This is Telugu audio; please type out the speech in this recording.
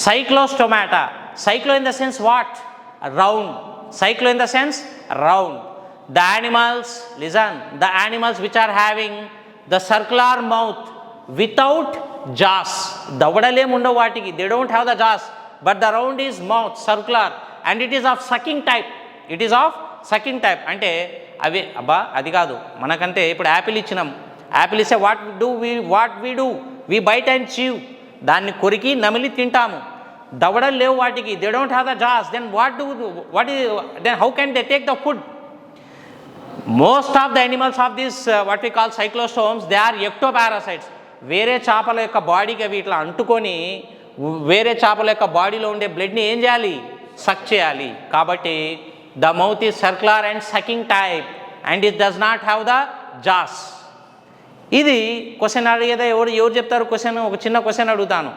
Cyclostomata. Cyclo in the sense what? Round. Cyclo in the sense round. The animals, listen, the animals which are having the circular mouth without jaws. దవడలేం ఉండవు వాటికి. They don't have the jaws, but the round is mouth, circular, and it is of sucking type. It is of sucking type. అంటే అవి అబ్బా అది కాదు, మనకంటే ఇప్పుడు యాపిల్ ఇచ్చినాం, యాపిల్ ఇస్తే what we do we bite and chew, దాన్ని కొరికి నమిలి తింటాము. దవడలు లేవు వాటికి. They don't have the jaws. Then then how can they take the food? Most of the animals of this what we call cyclostomes, they are ectoparasites. వేరే చేపల యొక్క బాడీకి అవి ఇట్లా అంటుకొని వేరే చేపల యొక్క బాడీలో ఉండే బ్లడ్ని ఏం చేయాలి? సక్ చేయాలి. కాబట్టి the mouth is circular and sucking type and it does not have the jaws. ఇది క్వశ్చన్ అడిగేదా? ఎవరు చెప్తారు క్వశ్చన్? ఒక చిన్న క్వశ్చన్ అడుగుతాను.